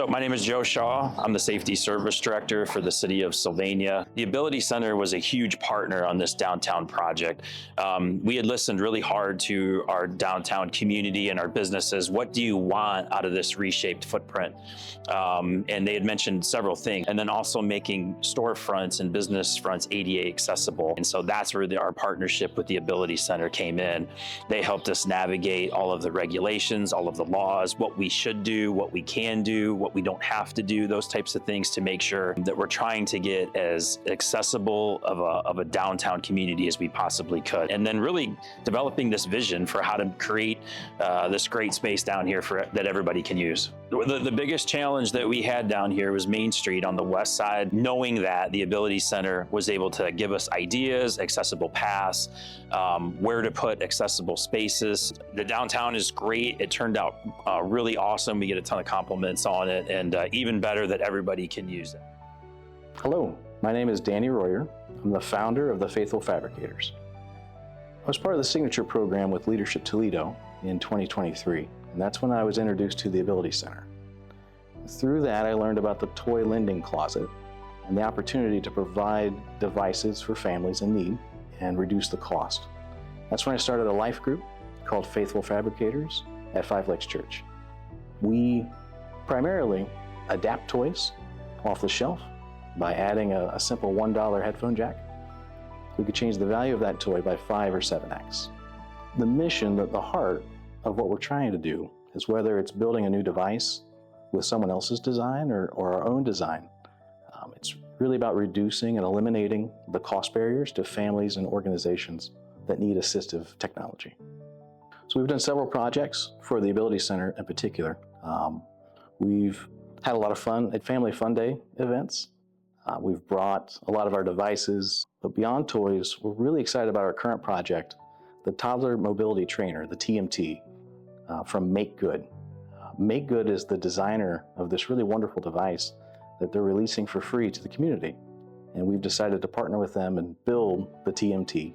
So my name is Joe Shaw. I'm the Safety Service Director for the City of Sylvania. The Ability Center was a huge partner on this downtown project. We had listened really hard to our downtown community and our businesses. What do you want out of this reshaped footprint? And they had mentioned several things, and then also making storefronts and business fronts ADA accessible. And so that's where our partnership with the Ability Center came in. They helped us navigate all of the regulations, all of the laws, what we should do, what we can do, what we don't have to do, those types of things to make sure that we're trying to get as accessible of a downtown community as we possibly could. And then really developing this vision for how to create this great space down here that everybody can use. The biggest challenge that we had down here was Main Street on the west side, knowing that the Ability Center was able to give us ideas, accessible paths, where to put accessible spaces. The downtown is great. It turned out really awesome. We get a ton of compliments on it, and even better that everybody can use it. Hello, my name is Danny Royer. I'm the founder of the Faithful Fabricators. I was part of the signature program with Leadership Toledo in 2023, and that's when I was introduced to the Ability Center. Through that, I learned about the toy lending closet and the opportunity to provide devices for families in need and reduce the cost. That's when I started a life group called Faithful Fabricators at Five Lakes Church. We primarily adapt toys off the shelf by adding a simple $1 headphone jack. We could change the value of that toy by 5 or 7x. The mission, the heart of what we're trying to do is, whether it's building a new device with someone else's design or our own design, it's really about reducing and eliminating the cost barriers to families and organizations that need assistive technology. So we've done several projects for the Ability Center in particular. We've had a lot of fun at Family Fun Day events. We've brought a lot of our devices, but beyond toys, we're really excited about our current project, the Toddler Mobility Trainer, the TMT, from Make Good. Make Good is the designer of this really wonderful device that they're releasing for free to the community. And we've decided to partner with them and build the TMT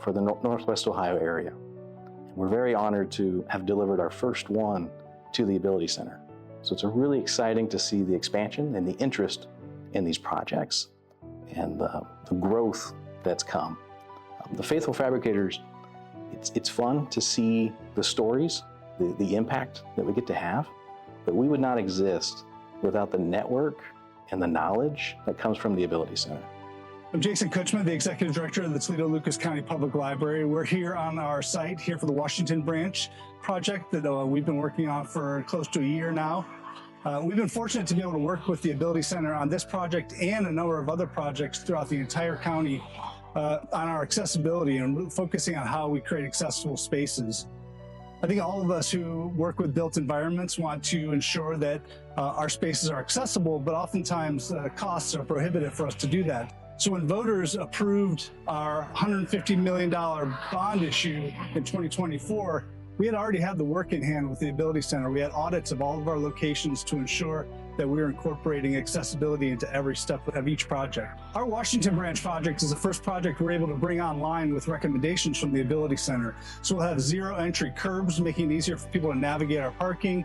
for the Northwest Ohio area. And we're very honored to have delivered our first one to the Ability Center. So it's really exciting to see the expansion and the interest in these projects and the growth that's come. The Faithful Fabricators, it's fun to see the stories, the impact that we get to have, but we would not exist without the network and the knowledge that comes from the Ability Center. I'm Jason Kutchman, the Executive Director of the Toledo-Lucas County Public Library. We're here on our site here for the Washington Branch project that we've been working on for close to a year now. We've been fortunate to be able to work with the Ability Center on this project and a number of other projects throughout the entire county on our accessibility and focusing on how we create accessible spaces. I think all of us who work with built environments want to ensure that our spaces are accessible, but oftentimes costs are prohibitive for us to do that. So when voters approved our $150 million bond issue in 2024, we had already had the work in hand with the Ability Center. We had audits of all of our locations to ensure that we were incorporating accessibility into every step of each project. Our Washington Branch project is the first project we're able to bring online with recommendations from the Ability Center. So we'll have zero entry curbs, making it easier for people to navigate our parking,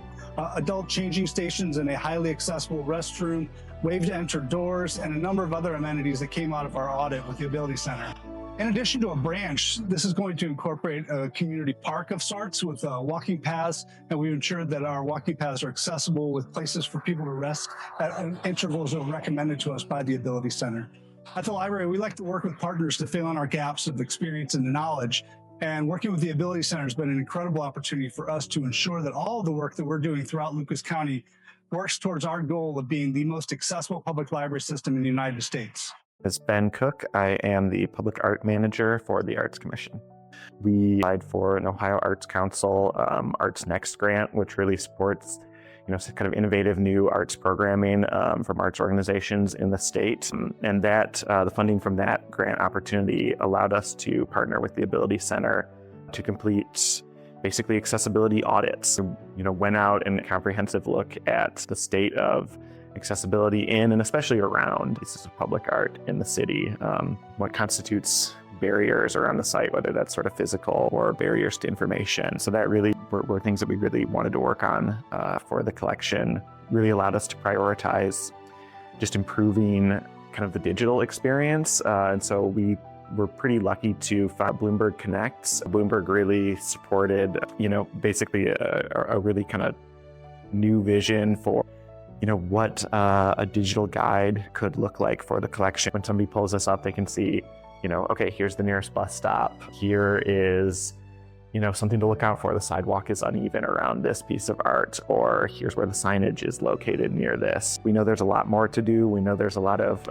adult changing stations, and a highly accessible restroom, wave to enter doors, and a number of other amenities that came out of our audit with the Ability Center. In addition to a branch, this is going to incorporate a community park of sorts with walking paths, and we've ensured that our walking paths are accessible with places for people to rest at intervals that are recommended to us by the Ability Center. At the library, we like to work with partners to fill in our gaps of experience and knowledge, and working with the Ability Center has been an incredible opportunity for us to ensure that all of the work that we're doing throughout Lucas County works towards our goal of being the most accessible public library system in the United States. As Ben Cook, I am the Public Art Manager for the Arts Commission. We applied for an Ohio Arts Council Arts Next grant, which really supports kind of innovative new arts programming from arts organizations in the state. And that the funding from that grant opportunity allowed us to partner with the Ability Center to complete basically accessibility audits. Went out and a comprehensive look at the state of accessibility in and especially around pieces of public art in the city. What constitutes barriers around the site, whether that's sort of physical or barriers to information. So that really were things that we really wanted to work on for the collection. Really allowed us to prioritize just improving kind of the digital experience. And so we were pretty lucky to find Bloomberg Connects. Bloomberg really supported, basically a really kind of new vision for, what a digital guide could look like for the collection. When somebody pulls this up, they can see, okay, here's the nearest bus stop. Here is, something to look out for. The sidewalk is uneven around this piece of art, or here's where the signage is located near this. We know there's a lot more to do. We know there's a lot of,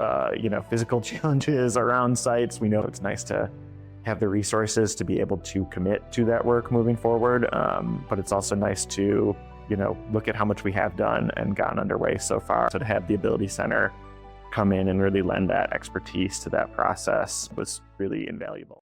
physical challenges around sites. We know it's nice to have the resources to be able to commit to that work moving forward. But it's also nice to, look at how much we have done and gotten underway so far. So to have the Ability Center come in and really lend that expertise to that process was really invaluable.